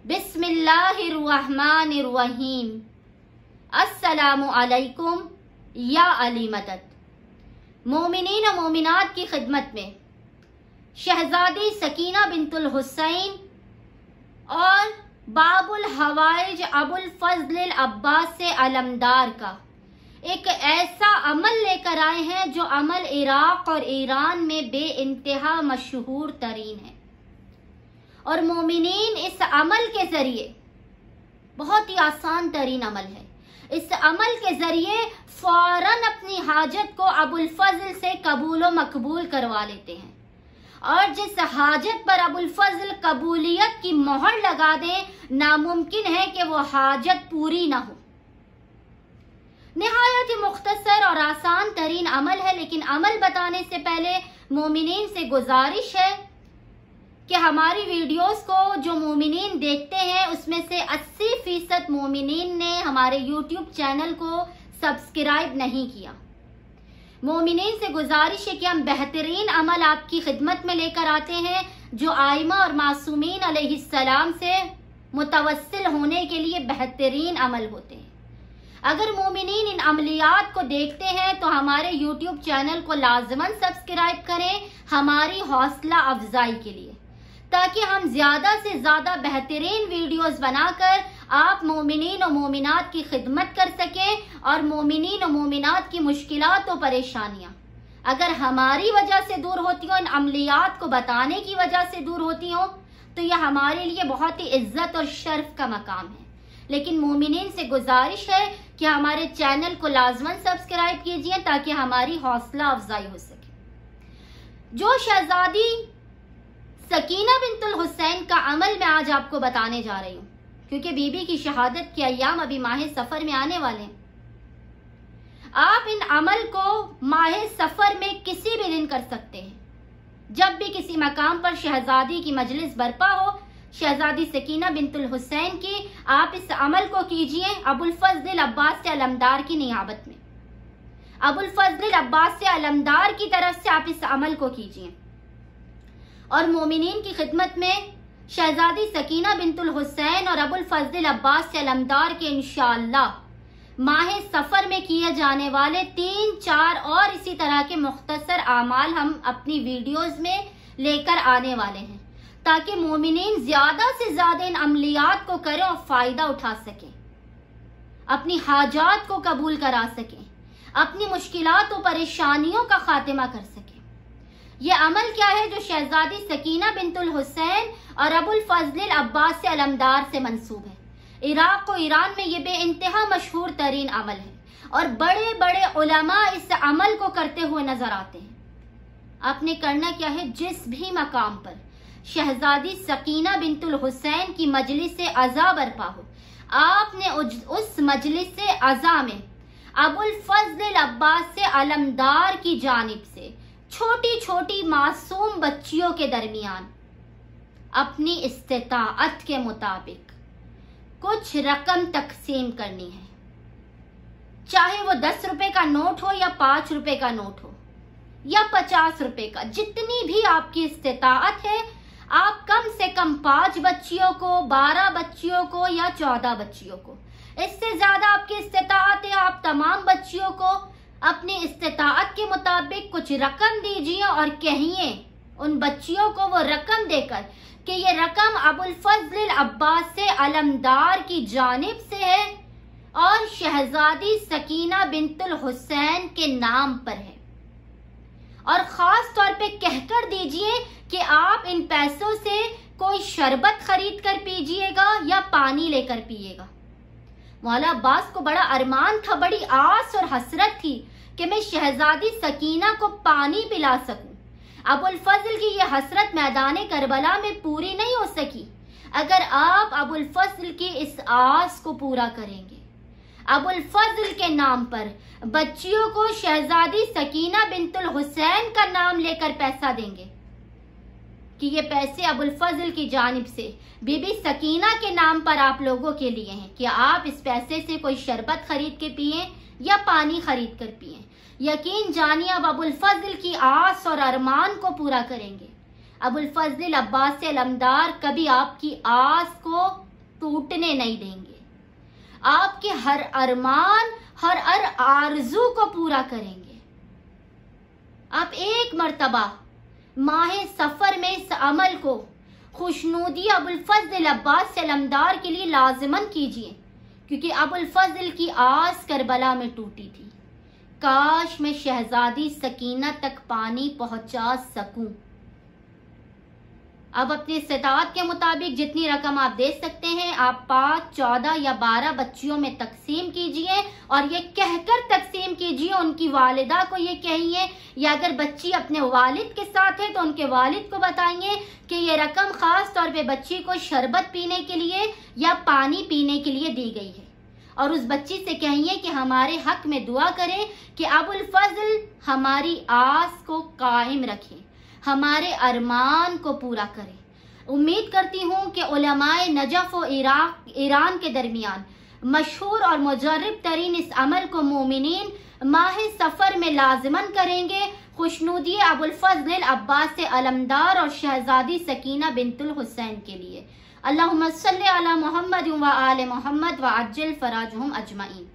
बिस्मिल्लाहिर्रहमानिर्रहीम। अस्सलामु अलैकुम या अली मदद। मोमिनीन और मोमिनात की खिदमत में शहजादी सकीना बिंतुल हुसैन और बाबुल हवाइज अबुल फजल अब्बास से अलमदार का एक ऐसा अमल लेकर आए हैं जो अमल इराक और ईरान में बेइंतहा मशहूर तरीन है। और मोमिनीन इस अमल के जरिए, बहुत ही आसान तरीन अमल है, इस अमल के जरिए फौरन अपनी हाजत को अबुल फजल से कबूल व मकबूल करवा लेते हैं। और जिस हाजत पर अबुल फजल कबूलियत की मोहर लगा दें, नामुमकिन है कि वो हाजत पूरी ना हो। निहायत ही मुख्तसर और आसान तरीन अमल है, लेकिन अमल बताने से पहले मोमिनीन से गुजारिश है कि हमारी वीडियोस को जो मोमिनीन देखते हैं उसमें से 80% मोमिनीन ने हमारे यूट्यूब चैनल को सब्सक्राइब नहीं किया। मोमिनीन से गुजारिश है कि हम बेहतरीन अमल आपकी खिदमत में लेकर आते हैं जो आइमा और मासूमीन अलैहिस्सलाम से मुतवस्सिल होने के लिए बेहतरीन अमल होते हैं। अगर मोमिनीन इन अमलियात को देखते हैं तो हमारे यूट्यूब चैनल को लाजमन सब्सक्राइब करें हमारी हौसला अफजाई के लिए, ताकि हम ज्यादा से ज्यादा बेहतरीन वीडियोस बनाकर आप मोमिनीन और मोमिनात की खिदमत कर सकें। और मोमिनीन और मोमिनात की मुश्किलात और परेशानियां अगर हमारी वजह से दूर होती हो, इन अमलियात को बताने की वजह से दूर होती हो, तो यह हमारे लिए बहुत ही इज्जत और शर्फ का मकाम है। लेकिन मोमिनीन से गुजारिश है कि हमारे चैनल को लाजमन सब्सक्राइब कीजिए ताकि हमारी हौसला अफजाई हो सके। जो शहजादी सकीना बिंतुल हुसैन का अमल मैं आज आपको बताने जा रही हूँ, क्योंकि बीबी की शहादत के अय्याम अभी माह सफर में आने वाले हैं। आप इन अमल को माह सफर में किसी भी दिन कर सकते हैं। जब भी किसी मकाम पर शहजादी की मजलिस बरपा हो, शहजादी सकीना बिंतुल हुसैन की, आप इस अमल को कीजिए अबुल फजल अब्बास से अलमदार की नियाबत में। अबुल फजल अब्बास से अलमदार की तरफ से आप इस अमल को कीजिए। और मोमिनीन की खिदमत में शहजादी सकीना बिंतुल हुसैन और अबुल फजल अब्बास से अलमदार के इंशाअल्लाह माह सफर में किए जाने वाले 3-4 और इसी तरह के मुख्तसर आमाल हम अपनी वीडियोस में लेकर आने वाले हैं, ताकि मोमिनीन ज्यादा से ज्यादा इन अमलियात को करें और फायदा उठा सकें, अपनी हाजात को कबूल करा सकें, अपनी मुश्किलात और परेशानियों का खात्मा कर सकें। ये अमल क्या है जो शहजादी सकीना बिंतुल हुसैन और अबुल फजल अब्बास से अलमदार से मंसूब है। इराक और ईरान में ये बेइंतहा मशहूर तरीन अमल है और बड़े बड़े उलमा इस अमल को करते हुए नजर आते हैं। आपने करना क्या है, जिस भी मकाम पर शहजादी सकीना बिंतुल हुसैन की मजलिस से अज़ा बरपा हो, आपने उस मजलिस से अज़ा में अबुल फजल अब्बास से अलमदार की जानिब से छोटी छोटी मासूम बच्चियों के दरमियान अपनी इस्तिताअत के मुताबिक कुछ रकम तकसीम करनी है। चाहे वो 10 रुपए का नोट हो या 5 रुपए का नोट हो या 50 रुपए का, जितनी भी आपकी इस्तिताअत है, आप कम से कम 5 बच्चियों को, 12 बच्चियों को या 14 बच्चियों को, इससे ज्यादा आपकी इस्तिताअत है, आप तमाम बच्चियों को अपनी इस्तिताअत के मुताबिक कुछ रकम दीजिए और कहिए उन बच्चियों को वो रकम देकर कि ये रकम अबुल फजल अब्बास से अलमदार की जानिब से है और शहजादी सकीना बिंतुल हुसैन के नाम पर है। और खास तौर पे कहकर दीजिए कि आप इन पैसों से कोई शरबत खरीद कर पीजिएगा या पानी लेकर पिएगा। मौला अब्बास को बड़ा अरमान था, बड़ी आस और हसरत थी कि मैं शहजादी सकीना को पानी पिला सकूं। अबुल फजल की यह हसरत मैदाने करबला में पूरी नहीं हो सकी। अगर आप अबुल फजल की इस आस को पूरा करेंगे, अबुल फजल के नाम पर बच्चियों को शहजादी सकीना बिंतुल हुसैन का नाम लेकर पैसा देंगे कि ये पैसे अबुल फजल की जानिब से बीबी सकीना के नाम पर आप लोगों के लिए हैं कि आप इस पैसे से कोई शरबत खरीद के पिए या पानी खरीद कर पिए। यकीन जानिए अब अबुल फजल की आस और अरमान को पूरा करेंगे। अबुल फजल अब्बास अलमदार कभी आपकी आस को टूटने नहीं देंगे। आपके हर अरमान, हर आरजू को पूरा करेंगे। आप एक मर्तबा माह सफर में इस अमल को खुशनूदी अबुल फजल अब्बास से अलमदार के लिए लाजिमन कीजिए, क्योंकि अबुल फजल की आस करबला में टूटी थी। काश मैं शहजादी सकीना तक पानी पहुंचा सकूं। अब अपनी इस्तेताअत के मुताबिक जितनी रकम आप दे सकते हैं आप 5, 14 या 12 बच्चियों में तकसीम कीजिए, और ये कहकर तकसीम कीजिए, उनकी वालिदा को ये कहिए, या अगर बच्ची अपने वालिद के साथ है तो उनके वालिद को बताइए कि ये रकम खास तौर पे बच्ची को शरबत पीने के लिए या पानी पीने के लिए दी गई है। और उस बच्ची से कहिए कि हमारे हक में दुआ करें कि अबुल फजल हमारी आस को कायम रखें, हमारे अरमान को पूरा करें। उम्मीद करती हूँ कि उलमाए नजफ और ईरान के दरमियान मशहूर और मुजर्रब तरीन इस अमल को मोमिनीन माह सफर में लाजिमन करेंगे, खुशनूदी अबुल फजल अब्बास से अलमदार और शहजादी सकीना बिनतुल हुसैन के लिए। अल्लाहुम्मा सल्ली अला मुहम्मद व आले मुहम्मद व अज्जिल फराजहुम अजमईन।